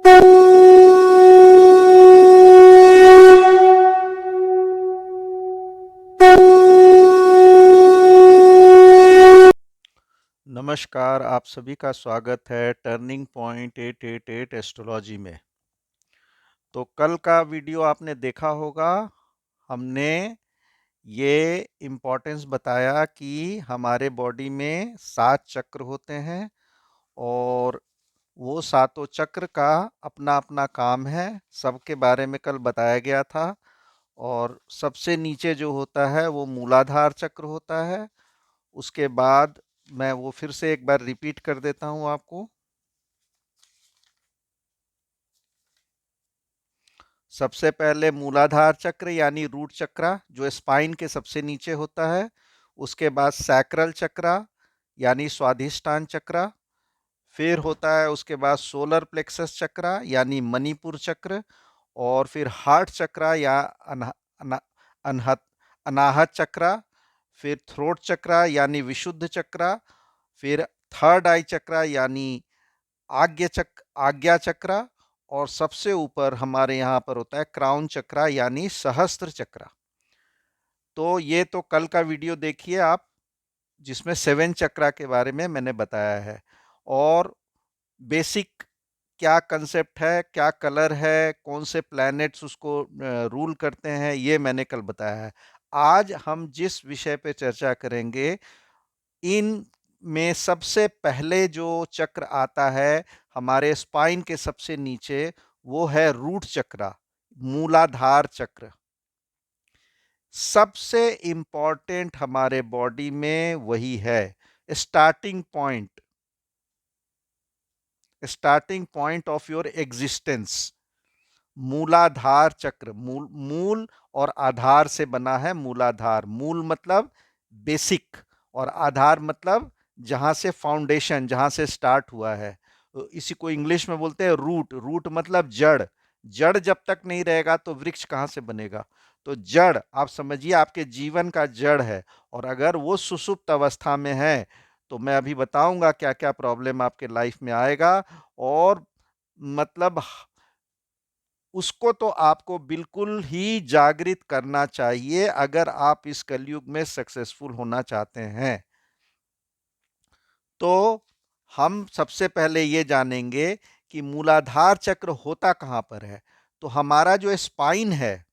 नमस्कार, आप सभी का स्वागत है टर्निंग पॉइंट 888 एस्ट्रोलॉजी में। तो कल का वीडियो आपने देखा होगा। हमने ये इम्पोर्टेंस बताया कि हमारे बॉडी में 7 चक्र होते हैं और वो सातों चक्र का अपना अपना काम है। सबके बारे में कल बताया गया था। और सबसे नीचे जो होता है वो मूलाधार चक्र होता है। उसके बाद मैं वो फिर से एक बार रिपीट कर देता हूँ आपको। सबसे पहले मूलाधार चक्र यानी रूट चक्र जो स्पाइन के सबसे नीचे होता है। उसके बाद सैक्रल चक्र यानी स्वाधिष्ठान चक्र। फिर होता है उसके बाद सोलर प्लेक्सस चक्र यानी मणिपुर चक्र। और फिर हार्ट चक्र या अनहत अनाहत चक्र। फिर थ्रोट चक्र यानी विशुद्ध चक्र। फिर थर्ड आई चक्र यानी आज्ञा चक्र। और सबसे ऊपर हमारे यहाँ पर होता है क्राउन चक्र यानी सहस्त्र चक्र। तो ये तो कल का वीडियो देखिए आप, जिसमें 7 चक्र के बारे में मैंने बताया है। और बेसिक क्या कंसेप्ट है, क्या कलर है, कौन से प्लैनेट्स उसको रूल करते हैं, ये मैंने कल बताया है। आज हम जिस विषय पे चर्चा करेंगे, इन में सबसे पहले जो चक्र आता है हमारे स्पाइन के सबसे नीचे, वो है रूट चक्र, मूलाधार चक्र। सबसे इंपॉर्टेंट हमारे बॉडी में वही है। Starting point, starting point of your existence. मूलाधार चक्र, मूल और आधार से बना है। मूलाधार, मूल मतलब बेसिक, और आधार मतलब जहां से फाउंडेशन, जहां से स्टार्ट हुआ है। इसी को इंग्लिश में बोलते हैं रूट। रूट मतलब जड़। जड़ जब तक नहीं रहेगा तो वृक्ष कहां से बनेगा। तो जड़ आप समझिए आपके जीवन का जड़ है। और अगर वो सुसुप्त अवस्था में है तो मैं अभी बताऊंगा क्या क्या प्रॉब्लम आपके लाइफ में आएगा। और मतलब उसको तो आपको बिल्कुल ही जागृत करना चाहिए अगर आप इस कलयुग में सक्सेसफुल होना चाहते हैं। तो हम सबसे पहले ये जानेंगे कि मूलाधार चक्र होता कहां पर है। तो हमारा जो स्पाइन है,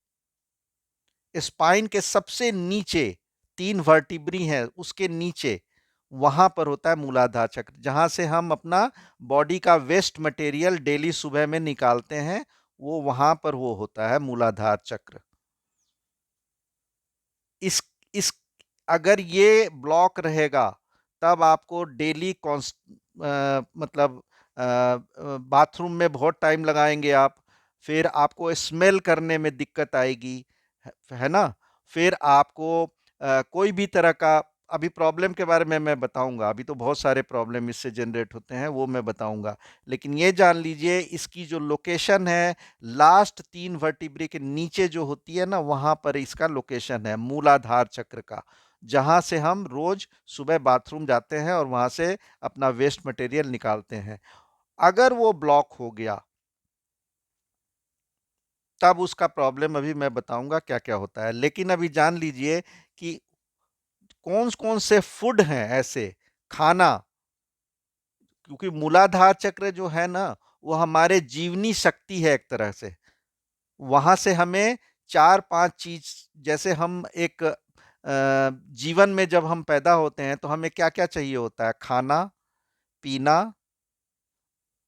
स्पाइन के सबसे नीचे 3 वर्टिब्री हैं, उसके नीचे वहां पर होता है मूलाधार चक्र, जहां से हम अपना बॉडी का वेस्ट मटेरियल डेली सुबह में निकालते हैं। वो वहां पर वो होता है मूलाधार चक्र। इस अगर ये ब्लॉक रहेगा तब आपको डेली मतलब बाथरूम में बहुत टाइम लगाएंगे आप। फिर आपको स्मेल करने में दिक्कत आएगी, है ना। फिर आपको कोई भी तरह का, अभी प्रॉब्लम के बारे में मैं बताऊंगा, अभी तो बहुत सारे प्रॉब्लम इससे जनरेट होते हैं वो मैं बताऊंगा। लेकिन ये जान लीजिए इसकी जो लोकेशन है, लास्ट 3 वर्टिब्रे के नीचे जो होती है ना, वहां पर इसका लोकेशन है मूलाधार चक्र का, जहां से हम रोज सुबह बाथरूम जाते हैं और वहां से अपना वेस्ट मटेरियल निकालते हैं। अगर वो ब्लॉक हो गया तब उसका प्रॉब्लम अभी मैं बताऊंगा क्या क्या होता है। लेकिन अभी जान लीजिए कि कौन कौन से फूड हैं ऐसे, खाना। क्योंकि मूलाधार चक्र जो है ना, वो हमारे जीवनी शक्ति है एक तरह से। वहां से हमें 4-5 चीज, जैसे हम एक जीवन में जब हम पैदा होते हैं तो हमें क्या क्या चाहिए होता है, खाना, पीना,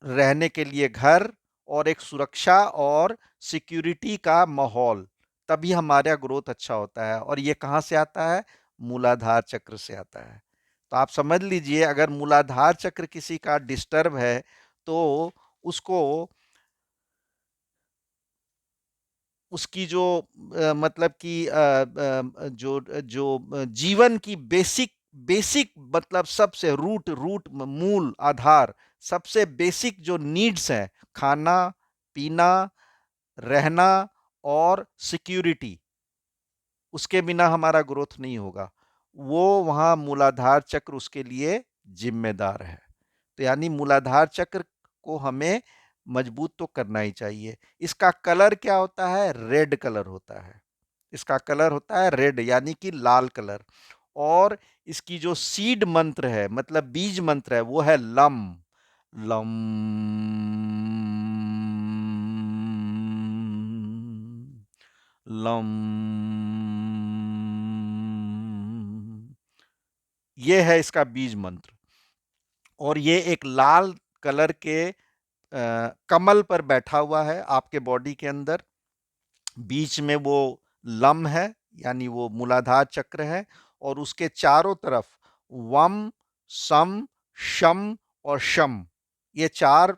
रहने के लिए घर, और एक सुरक्षा और सिक्योरिटी का माहौल। तभी हमारा ग्रोथ अच्छा होता है। और ये कहाँ से आता है, मूलाधार चक्र से आता है। तो आप समझ लीजिए अगर मूलाधार चक्र किसी का डिस्टर्ब है तो उसको, उसकी जो मतलब कि जो जो जीवन की बेसिक बेसिक मतलब सबसे रूट रूट मूल आधार, सबसे बेसिक जो नीड्स हैं, खाना, पीना, रहना और सिक्योरिटी, उसके बिना हमारा ग्रोथ नहीं होगा। वो वहां मूलाधार चक्र उसके लिए जिम्मेदार है। तो यानी मूलाधार चक्र को हमें मजबूत तो करना ही चाहिए। इसका कलर क्या होता है? रेड कलर होता है। इसका कलर होता है रेड, यानी कि लाल कलर। और इसकी जो सीड मंत्र है, मतलब बीज मंत्र है, वो है लम। Lump lump. ये है इसका बीज मंत्र। और ये एक लाल कलर के कमल पर बैठा हुआ है आपके बॉडी के अंदर। बीच में वो लम है, यानी वो मूलाधार चक्र है। और उसके चारों तरफ वम, सम, शम और शम, ये चार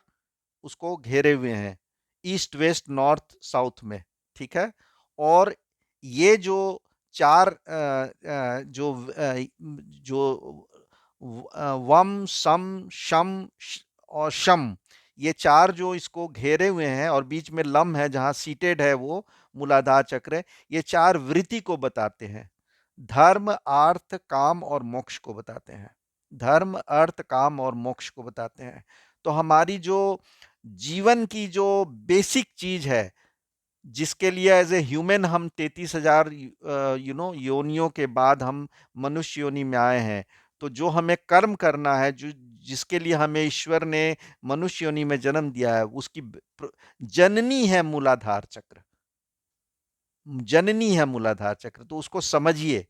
उसको घेरे हुए हैं, ईस्ट वेस्ट नॉर्थ साउथ में। ठीक है। और ये जो चार जो वम, सम, शम और शम, ये चार जो इसको घेरे हुए हैं, और बीच में लम है जहां सीटेड है वो मूलाधार चक्र, ये चार वृत्ति को बताते हैं। धर्म, अर्थ, काम और मोक्ष को बताते हैं। धर्म, अर्थ, काम और मोक्ष को बताते हैं। तो हमारी जो जीवन की जो बेसिक चीज है, जिसके लिए एज ए ह्यूमन हम 33,000 योनियों के बाद हम मनुष्य योनि में आए हैं। तो जो हमें कर्म करना है, जो जिसके लिए हमें ईश्वर ने मनुष्य योनि में जन्म दिया है, उसकी जननी है मूलाधार चक्र। जननी है मूलाधार चक्र, तो उसको समझिए।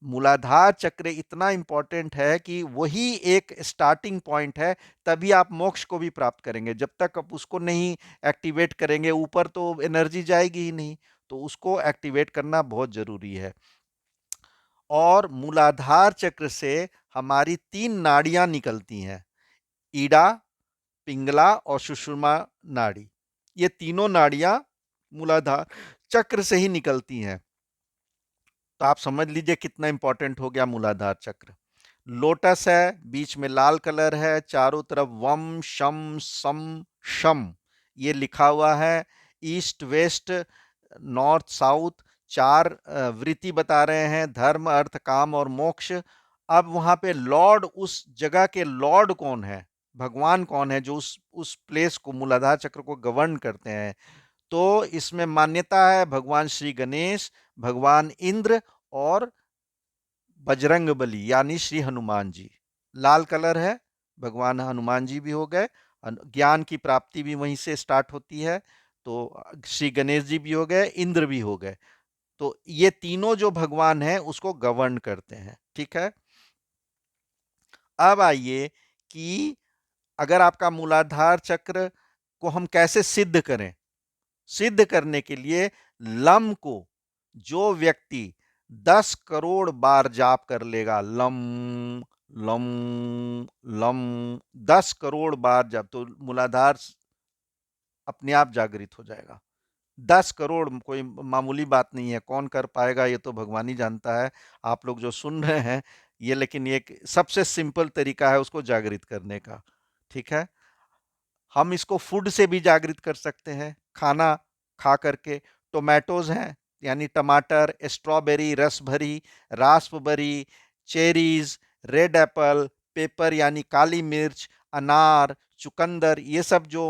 मूलाधार चक्र इतना इंपॉर्टेंट है कि वही एक स्टार्टिंग पॉइंट है, तभी आप मोक्ष को भी प्राप्त करेंगे। जब तक आप उसको नहीं एक्टिवेट करेंगे, ऊपर तो एनर्जी जाएगी ही नहीं। तो उसको एक्टिवेट करना बहुत जरूरी है। और मूलाधार चक्र से हमारी 3 नाड़ियां निकलती हैं, ईडा, पिंगला और सुषुम्ना नाड़ी। ये तीनों नाड़ियां मूलाधार चक्र से ही निकलती हैं। तो आप समझ लीजिए कितना इंपॉर्टेंट हो गया मूलाधार चक्र। लोटस है, बीच में लाल कलर है, चारों तरफ वम, शम, सम, शम, ये लिखा हुआ है। ईस्ट वेस्ट नॉर्थ साउथ चार वृत्ति बता रहे हैं, धर्म, अर्थ, काम और मोक्ष। अब वहां पे लॉर्ड, उस जगह के लॉर्ड कौन है, भगवान कौन है जो उस प्लेस को, मूलाधार चक्र को गवर्न करते हैं? तो इसमें मान्यता है भगवान श्री गणेश, भगवान इंद्र और बजरंग बली यानी श्री हनुमान जी। लाल कलर है, भगवान हनुमान जी भी हो गए। ज्ञान की प्राप्ति भी वहीं से स्टार्ट होती है। तो श्री गणेश जी भी हो गए, इंद्र भी हो गए। तो ये तीनों जो भगवान हैं उसको गवर्न करते हैं। ठीक है। अब आइए कि अगर आपका मूलाधार चक्र को हम कैसे सिद्ध करें। सिद्ध करने के लिए लम को जो व्यक्ति 10 करोड़ बार जाप कर लेगा, लम लम लम, 10 करोड़ बार जाप, तो मूलाधार अपने आप जागृत हो जाएगा। 10 करोड़ कोई मामूली बात नहीं है। कौन कर पाएगा ये तो भगवान ही जानता है, आप लोग जो सुन रहे हैं ये। लेकिन ये एक सबसे सिंपल तरीका है उसको जागृत करने का। ठीक है। हम इसको फूड से भी जागृत कर सकते हैं, खाना खा करके। टोमेटोज हैं, यानी टमाटर, स्ट्रॉबेरी रस भरी, Raspberry, cherries, red apple, paper यानी काली मिर्च, अनार, चुकंदर, ये सब जो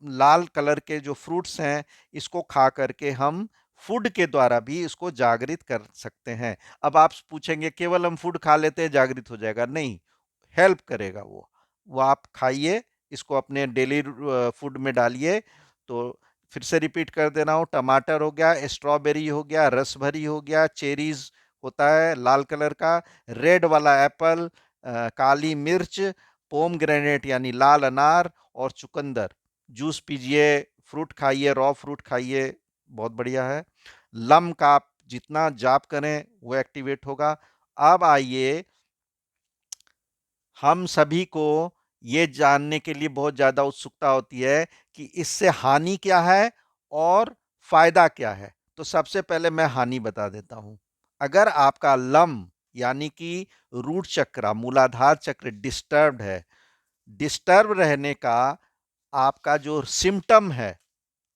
लाल कलर के जो फ्रूट्स हैं, इसको खा करके हम फूड के द्वारा भी इसको जागृत कर सकते हैं। अब आप पूछेंगे केवल हम फूड खा लेते हैं जागृत हो जाएगा? नहीं, हेल्प करेगा वो आप खाइए, इसको अपने डेली फूड में डालिए। तो फिर से रिपीट कर दे रहा हूँ, टमाटर हो गया, स्ट्रॉबेरी हो गया, रसभरी हो गया, चेरीज होता है लाल कलर का, रेड वाला एप्पल, काली मिर्च, पोम ग्रेनेट यानी लाल अनार, और चुकंदर। जूस पीजिए, फ्रूट खाइए, रॉ फ्रूट खाइए, बहुत बढ़िया है। लम का आप जितना जाप करें वो एक्टिवेट होगा। अब आइए, हम सभी को ये जानने के लिए बहुत ज्यादा उत्सुकता होती है कि इससे हानि क्या है और फायदा क्या है। तो सबसे पहले मैं हानि बता देता हूं। अगर आपका लम यानी कि रूट चक्र, मूलाधार चक्र डिस्टर्ब्ड है, डिस्टर्ब रहने का आपका जो सिम्टम है,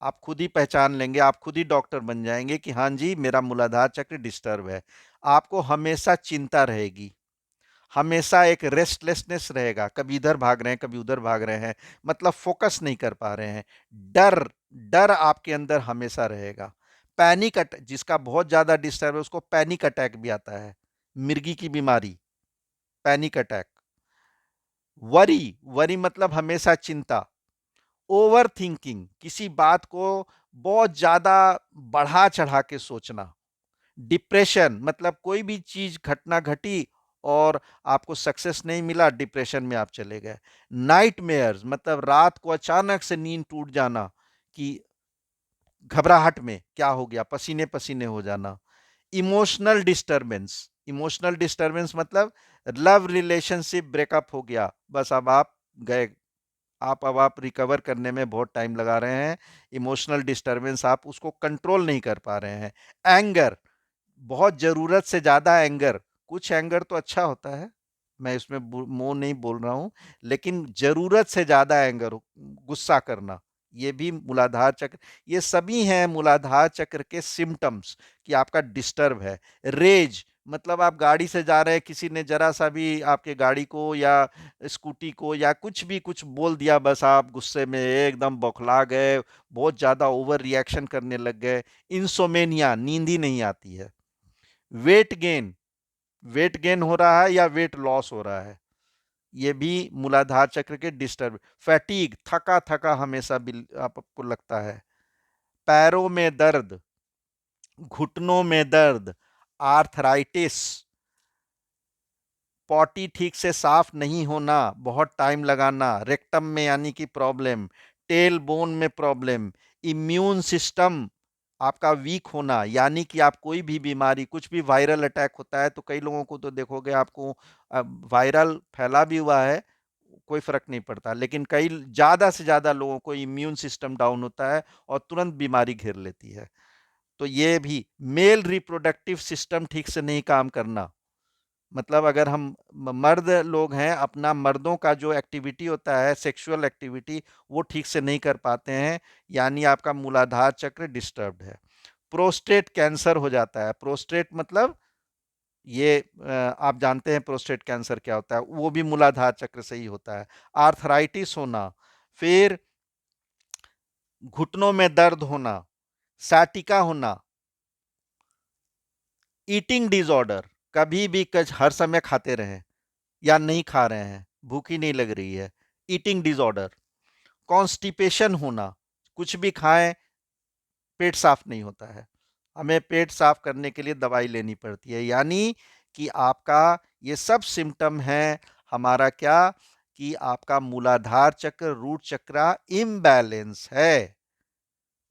आप खुद ही पहचान लेंगे, आप खुद ही डॉक्टर बन जाएंगे कि हाँ जी मेरा मूलाधार चक्र डिस्टर्ब है। आपको हमेशा चिंता रहेगी, हमेशा एक रेस्टलेसनेस रहेगा, कभी इधर भाग रहे हैं कभी उधर भाग रहे हैं, मतलब फोकस नहीं कर पा रहे हैं। डर, डर आपके अंदर हमेशा रहेगा। पैनिक अटैक, जिसका बहुत ज्यादा डिस्टर्ब है उसको पैनिक अटैक भी आता है, मिर्गी की बीमारी, पैनिक अटैक। वरी, वरी मतलब हमेशा चिंता। ओवर थिंकिंग, किसी बात को बहुत ज्यादा बढ़ा चढ़ा के सोचना। डिप्रेशन मतलब कोई भी चीज घटना घटी और आपको सक्सेस नहीं मिला, डिप्रेशन में आप चले गए। नाइटमेयर्स मतलब रात को अचानक से नींद टूट जाना, कि घबराहट में क्या हो गया, पसीने पसीने हो जाना। इमोशनल डिस्टरबेंस, इमोशनल डिस्टरबेंस मतलब लव रिलेशनशिप ब्रेकअप हो गया, बस अब आप गए, अब आप रिकवर करने में बहुत टाइम लगा रहे हैं। इमोशनल डिस्टरबेंस, आप उसको कंट्रोल नहीं कर पा रहे हैं। एंगर, बहुत जरूरत से ज्यादा एंगर, कुछ एंगर तो अच्छा होता है, मैं इसमें मुंह नहीं बोल रहा हूं, लेकिन जरूरत से ज्यादा एंगर, गुस्सा करना, ये भी मूलाधार चक्र, ये सभी हैं मूलाधार चक्र के सिम्टम्स कि आपका डिस्टर्ब है। रेज मतलब आप गाड़ी से जा रहे हैं, किसी ने जरा सा भी आपके गाड़ी को या स्कूटी को या कुछ भी कुछ बोल दिया, बस आप गुस्से में एकदम बौखला गए, बहुत ज्यादा ओवर रिएक्शन करने लग गए। इंसोमेनिया, नींद ही नहीं आती है। वेट गेन, वेट गेन हो रहा है या वेट लॉस हो रहा है, ये भी मूलाधार चक्र के डिस्टर्ब। फैटीग, थका थका हमेशा आपको लगता है। पैरों में दर्द, घुटनों में दर्द, आर्थराइटिस, पॉटी ठीक से साफ नहीं होना, बहुत टाइम लगाना, रेक्टम में यानी कि प्रॉब्लम, टेल बोन में प्रॉब्लम, इम्यून सिस्टम आपका वीक होना, यानी कि आप कोई भी बीमारी, कुछ भी वायरल अटैक होता है तो कई लोगों को तो देखोगे आपको वायरल फैला भी हुआ है, कोई फर्क नहीं पड़ता, लेकिन कई ज्यादा से ज्यादा लोगों को इम्यून सिस्टम डाउन होता है और तुरंत बीमारी घेर लेती है। तो ये भी मेल रिप्रोडक्टिव सिस्टम ठीक से नहीं काम करना, मतलब अगर हम मर्द लोग हैं, अपना मर्दों का जो एक्टिविटी होता है सेक्सुअल एक्टिविटी, वो ठीक से नहीं कर पाते हैं, यानी आपका मूलाधार चक्र डिस्टर्ब्ड है। प्रोस्टेट कैंसर हो जाता है, प्रोस्टेट मतलब ये आप जानते हैं प्रोस्टेट कैंसर क्या होता है, वो भी मूलाधार चक्र से ही होता है। आर्थराइटिस होना, फिर घुटनों में दर्द होना, साटिका होना, ईटिंग डिसऑर्डर, कभी भी हर समय खाते रहें या नहीं खा रहे हैं, भूख ही नहीं लग रही है, ईटिंग डिसऑर्डर। कॉन्स्टिपेशन होना, कुछ भी खाएं पेट साफ नहीं होता है, हमें पेट साफ करने के लिए दवाई लेनी पड़ती है, यानी कि आपका ये सब सिम्टम है हमारा क्या, कि आपका मूलाधार चक्र रूट चक्र इम्बैलेंस है।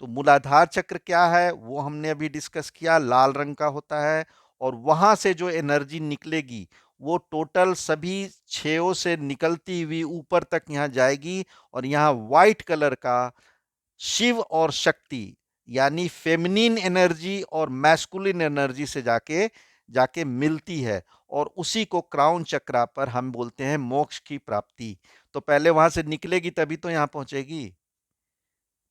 तो मूलाधार चक्र क्या है वो हमने अभी डिस्कस किया, लाल रंग का होता है, और वहां से जो एनर्जी निकलेगी वो टोटल सभी छेओं से निकलती हुई ऊपर तक यहां जाएगी, और यहां व्हाइट कलर का शिव और शक्ति, यानी फेमिनिन एनर्जी और मैस्कुलिन एनर्जी से जाके जाके मिलती है, और उसी को क्राउन चक्रा पर हम बोलते हैं मोक्ष की प्राप्ति। तो पहले वहां से निकलेगी तभी तो यहां पहुंचेगी,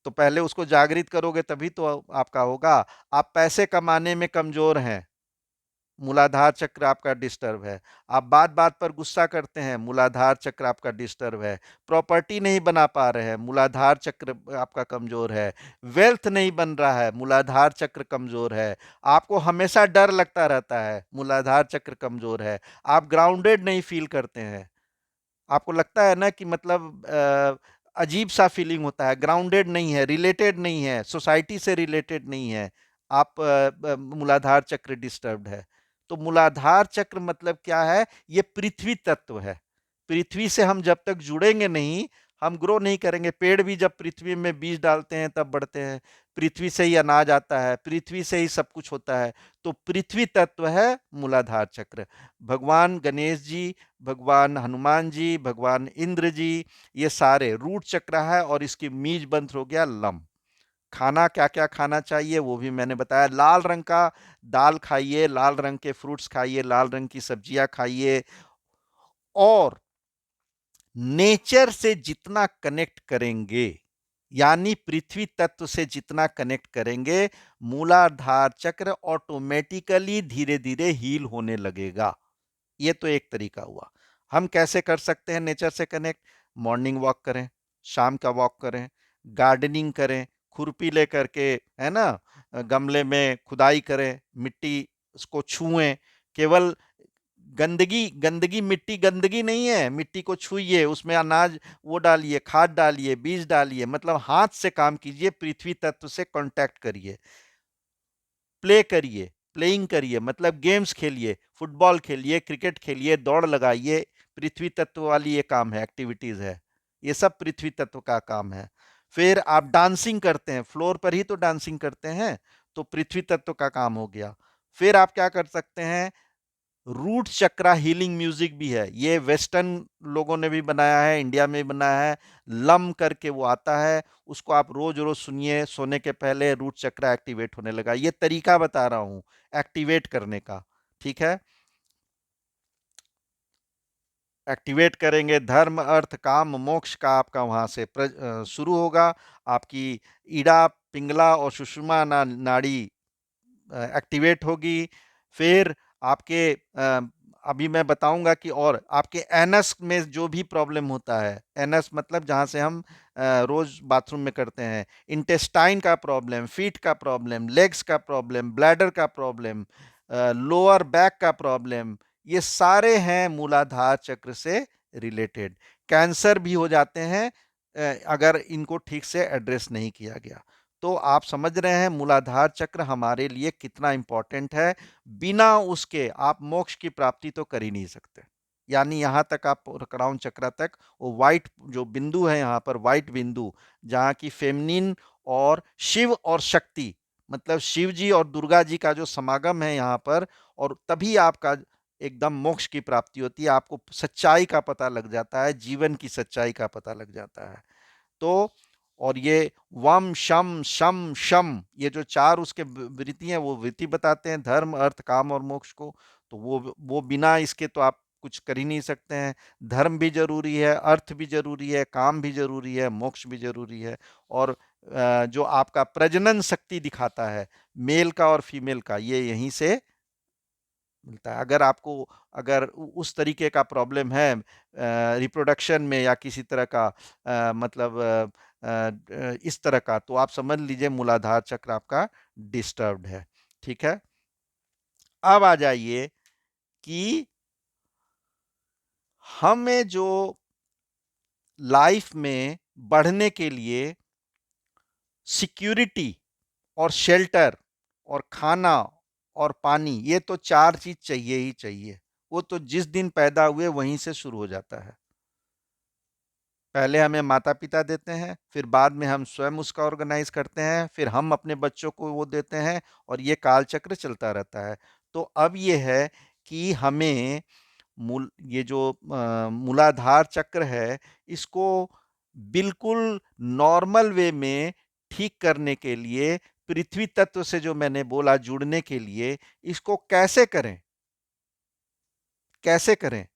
तो पहले उसको जागृत करोगे तभी तो आपका होगा। आप पैसे कमाने में कमजोर हैं, मूलाधार चक्र आपका डिस्टर्ब है। आप बात बात पर गुस्सा करते हैं, मूलाधार चक्र आपका डिस्टर्ब है। प्रॉपर्टी नहीं बना पा रहे हैं, मूलाधार चक्र आपका कमजोर है। वेल्थ नहीं बन रहा है, मूलाधार चक्र कमजोर है। आपको हमेशा डर लगता रहता है, मूलाधार चक्र कमजोर है। आप ग्राउंडेड नहीं फील करते हैं, आपको लगता है ना कि मतलब अजीब सा फीलिंग होता है, ग्राउंडेड नहीं है, रिलेटेड नहीं है, सोसाइटी से रिलेटेड नहीं है, आप मूलाधार चक्र डिस्टर्ब्ड है। तो मूलाधार चक्र मतलब क्या है, ये पृथ्वी तत्व है। पृथ्वी से हम जब तक जुड़ेंगे नहीं, हम ग्रो नहीं करेंगे। पेड़ भी जब पृथ्वी में बीज डालते हैं तब बढ़ते हैं, पृथ्वी से ही अनाज आता है, पृथ्वी से ही सब कुछ होता है। तो पृथ्वी तत्व है मूलाधार चक्र। भगवान गणेश जी, भगवान हनुमान जी, भगवान इंद्र जी, ये सारे रूट चक्र है, और इसकी मीज बंध हो गया लम। खाना क्या क्या खाना चाहिए वो भी मैंने बताया, लाल रंग का दाल खाइए, लाल रंग के फ्रूट्स खाइए, लाल रंग की सब्जियां खाइए, और नेचर से जितना कनेक्ट करेंगे, यानी पृथ्वी तत्व से जितना कनेक्ट करेंगे, मूलाधार चक्र ऑटोमेटिकली धीरे धीरे हील होने लगेगा। ये तो एक तरीका हुआ। हम कैसे कर सकते हैं नेचर से कनेक्ट? मॉर्निंग वॉक करें, शाम का वॉक करें, गार्डनिंग करें, खुरपी लेकर के, है ना, गमले में खुदाई करें, मिट्टी उसको छुएं। केवल गंदगी गंदगी मिट्टी गंदगी नहीं है, मिट्टी को छुइए, उसमें अनाज वो डालिए, खाद डालिए, बीज डालिए, मतलब हाथ से काम कीजिए, पृथ्वी तत्व से कांटेक्ट करिए, प्ले करिए, प्लेइंग करिए, मतलब गेम्स खेलिए, फुटबॉल खेलिए, क्रिकेट खेलिए, दौड़ लगाइए। पृथ्वी तत्व वाली ये काम है, एक्टिविटीज है, ये सब पृथ्वी तत्व का काम है। फिर आप डांसिंग करते हैं, फ्लोर पर ही तो डांसिंग करते हैं, तो पृथ्वी तत्व का काम हो गया। फिर आप क्या कर सकते हैं? रूट चक्रा हीलिंग म्यूजिक भी है, ये वेस्टर्न लोगों ने भी बनाया है, इंडिया में भी बनाया है। लम करके वो आता है, उसको आप रोज रोज सुनिए, सोने के पहले रूट चक्रा एक्टिवेट होने लगा। ये तरीका बता रहा हूं एक्टिवेट करने का, ठीक है? एक्टिवेट करेंगे, धर्म अर्थ काम मोक्ष का आपका वहां से शुरू होगा। आपकी ईड़ा, पिंगला और सुषुम्ना नाड़ी एक्टिवेट होगी। फिर आपके अभी मैं बताऊंगा कि और आपके एनस में जो भी प्रॉब्लम होता है, एनस मतलब जहां से हम रोज बाथरूम में करते हैं, इंटेस्टाइन का प्रॉब्लम, फीट का प्रॉब्लम, लेग्स का प्रॉब्लम, ब्लैडर का प्रॉब्लम, लोअर बैक का प्रॉब्लम, ये सारे हैं मूलाधार चक्र से रिलेटेड। कैंसर भी हो जाते हैं अगर इनको ठीक से एड्रेस नहीं किया गया। तो आप समझ रहे हैं मूलाधार चक्र हमारे लिए कितना इंपॉर्टेंट है। बिना उसके आप मोक्ष की प्राप्ति तो कर ही नहीं सकते। यानी यहां तक आप क्राउन चक्र तक, वो व्हाइट जो बिंदु है यहां पर, व्हाइट बिंदु, जहां की फेमनिन और शिव और शक्ति, मतलब शिव जी और दुर्गा जी का जो समागम है यहां पर, और तभी आपका एकदम मोक्ष की प्राप्ति होती है। आपको सच्चाई का पता लग जाता है, जीवन की सच्चाई का पता लग जाता है। तो और ये वम शम शम शम, ये जो चार उसके वृत्ति हैं, वो वृत्ति बताते हैं धर्म अर्थ काम और मोक्ष को। तो वो बिना इसके तो आप कुछ कर ही नहीं सकते हैं। धर्म भी जरूरी है, अर्थ भी जरूरी है, काम भी जरूरी है, मोक्ष भी जरूरी है। और जो आपका प्रजनन शक्ति दिखाता है मेल का और फीमेल का, ये यहीं से मिलता है। अगर आपको अगर उस तरीके का प्रॉब्लम है रिप्रोडक्शन में या किसी तरह का मतलब इस तरह का, तो आप समझ लीजिए मूलाधार चक्र आपका डिस्टर्ब्ड है। ठीक है, अब आ जाइए कि हमें जो लाइफ में बढ़ने के लिए सिक्योरिटी और शेल्टर और खाना और पानी, ये तो चार चीज चाहिए ही चाहिए। वो तो जिस दिन पैदा हुए वहीं से शुरू हो जाता है। पहले हमें माता पिता देते हैं, फिर बाद में हम स्वयं उसका ऑर्गेनाइज करते हैं, फिर हम अपने बच्चों को वो देते हैं, और ये काल चक्र चलता रहता है। तो अब ये है कि हमें मूल ये जो मूलाधार चक्र है, इसको बिल्कुल नॉर्मल वे में ठीक करने के लिए, पृथ्वी तत्व से जो मैंने बोला जुड़ने के लिए, इसको कैसे करें, कैसे करें?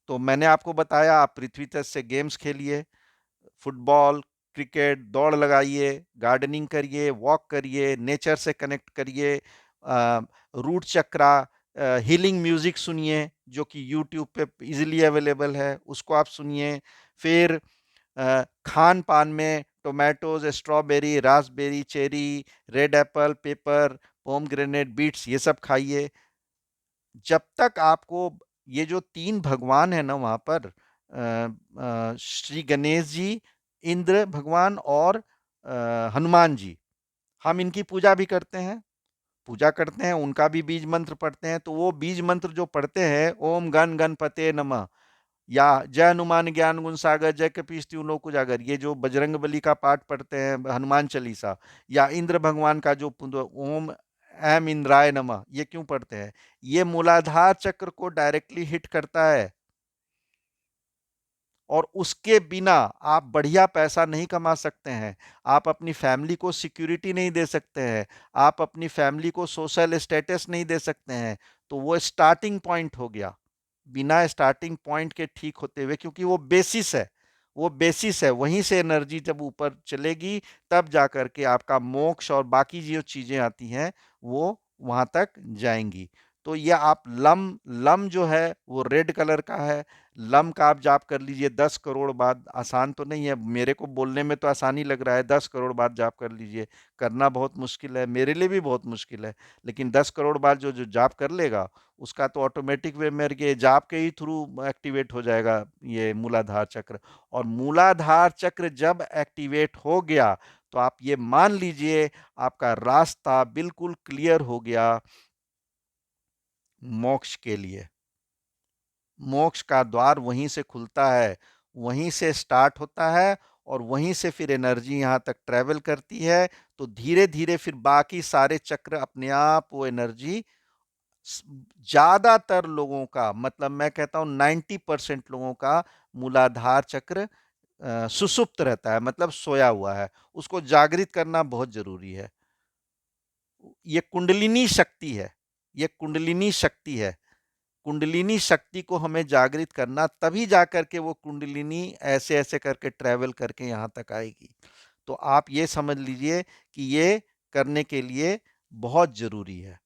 तो मैंने आपको बताया, आप पृथ्वी तत्व से गेम्स खेलिए, फुटबॉल, क्रिकेट, दौड़ लगाइए, गार्डनिंग करिए, वॉक करिए, नेचर से कनेक्ट करिए, रूट चक्रा हीलिंग म्यूजिक सुनिए, जो कि यूट्यूब पे इजीली अवेलेबल है, उसको आप सुनिए। फिर खान पान में tomatoes, strawberry, raspberry, cherry, red apple, pepper, pomegranate, beets, ये सब खाइए। जब तक आपको ये जो तीन भगवान है ना वहां पर, श्री गणेश जी, इंद्र भगवान और हनुमान जी, हम इनकी पूजा भी करते हैं, पूजा करते हैं, उनका भी बीज मंत्र पढ़ते हैं। तो वो बीज मंत्र जो पढ़ते हैं, ओम गण गणपते नमः, या जय हनुमान ज्ञान गुण सागर, जय कपीस तिहुँ लोक उजागर, ये जो बजरंग बली का पाठ पढ़ते हैं, हनुमान चालीसा, या इंद्र भगवान का जो ओम एम इंद्राय नमः, ये क्यों पढ़ते हैं? ये मूलाधार चक्र को डायरेक्टली हिट करता है, और उसके बिना आप बढ़िया पैसा नहीं कमा सकते हैं, आप अपनी फैमिली को सिक्योरिटी नहीं दे सकते हैं, आप अपनी फैमिली को सोशल स्टेटस नहीं दे सकते हैं। तो वो स्टार्टिंग पॉइंट हो गया, बिना स्टार्टिंग पॉइंट के ठीक होते हुए, क्योंकि वो बेसिस है, वो बेसिस है, वहीं से एनर्जी जब ऊपर चलेगी, तब जाकर के आपका मोक्ष और बाकी जो चीजें आती हैं वो वहां तक जाएंगी। तो ये आप लम लम जो है वो रेड कलर का है। लम का आप जाप कर लीजिए 10 करोड़ बार। आसान तो नहीं है, मेरे को बोलने में तो आसानी लग रहा है, 10 करोड़ बार जाप कर लीजिए। करना बहुत मुश्किल है, मेरे लिए भी बहुत मुश्किल है, लेकिन 10 करोड़ बार जो जो जाप कर लेगा उसका तो ऑटोमेटिक वे मेरे के जाप के ही थ्रू एक्टिवेट हो जाएगा ये मूलाधार चक्र। और मूलाधार चक्र जब एक्टिवेट हो गया तो आप ये मान लीजिए आपका रास्ता बिल्कुल क्लियर हो गया मोक्ष के लिए। मोक्ष का द्वार वहीं से खुलता है, वहीं से स्टार्ट होता है और वहीं से फिर एनर्जी यहां तक ट्रेवल करती है। तो धीरे धीरे फिर बाकी सारे चक्र अपने आप वो एनर्जी, ज्यादातर लोगों का मतलब मैं कहता हूं 90% लोगों का मूलाधार चक्र सुसुप्त रहता है, मतलब सोया हुआ है। उसको जागृत करना बहुत जरूरी है। ये कुंडलिनी शक्ति है, ये कुंडलिनी शक्ति है। कुंडलिनी शक्ति को हमें जागृत करना, तभी जाकर के वो कुंडलिनी ऐसे ऐसे करके ट्रेवल करके यहां तक आएगी। तो आप ये समझ लीजिए कि ये करने के लिए बहुत जरूरी है।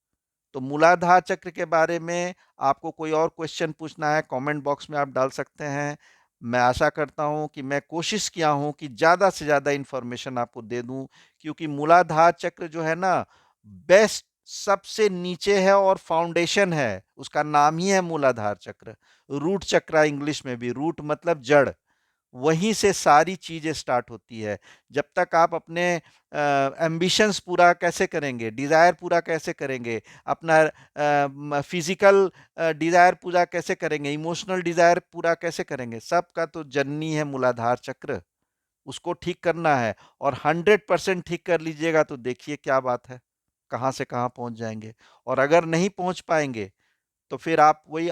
तो मूलाधार चक्र के बारे में आपको कोई और क्वेश्चन पूछना है कमेंट बॉक्स में आप डाल सकते हैं। मैं आशा करता हूं कि मैं कोशिश किया हूं कि ज़्यादा से ज़्यादा इंफॉर्मेशन आपको दे दूं, क्योंकि मूलाधार चक्र जो है ना, बेस्ट सबसे नीचे है और फाउंडेशन है, उसका नाम ही है मूलाधार चक्र। रूट चक्र इंग्लिश में भी, रूट मतलब जड़, वहीं से सारी चीजें स्टार्ट होती है। जब तक आप अपने एम्बिशंस पूरा कैसे करेंगे, डिजायर पूरा कैसे करेंगे, अपना फिजिकल डिजायर पूरा कैसे करेंगे, इमोशनल डिजायर पूरा कैसे करेंगे, सबका तो जननी है मूलाधार चक्र। उसको ठीक करना है और 100% ठीक कर लीजिएगा तो देखिए क्या बात है, कहां से कहां पहुंच जाएंगे। और अगर नहीं पहुंच पाएंगे तो फिर आप वही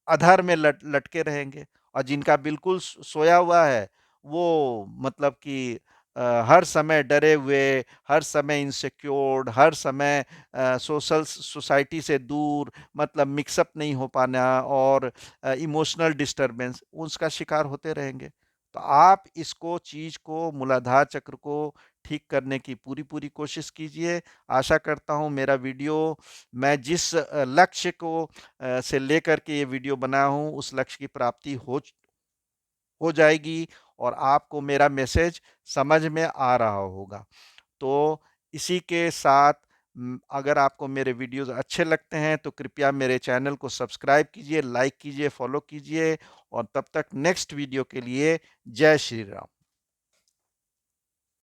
अधर में लटके रहेंगे। और जिनका बिल्कुल सोया हुआ है वो मतलब कि हर समय डरे हुए, हर समय इनसिक्योर्ड, हर समय सोशल सोसाइटी से दूर, मतलब मिक्सअप नहीं हो पाना और इमोशनल डिस्टरबेंस, उसका शिकार होते रहेंगे। तो आप इसको चीज को, मूलाधार चक्र को ठीक करने की पूरी पूरी कोशिश कीजिए। आशा करता हूं मेरा वीडियो, मैं जिस लक्ष्य को से लेकर के ये वीडियो बनाया हूं उस लक्ष्य की प्राप्ति हो जाएगी और आपको मेरा मैसेज समझ में आ रहा होगा। तो इसी के साथ अगर आपको मेरे वीडियोस अच्छे लगते हैं तो कृपया मेरे चैनल को सब्सक्राइब कीजिए, लाइक कीजिए, फॉलो कीजिए। और तब तक नेक्स्ट वीडियो के लिए जय श्री राम।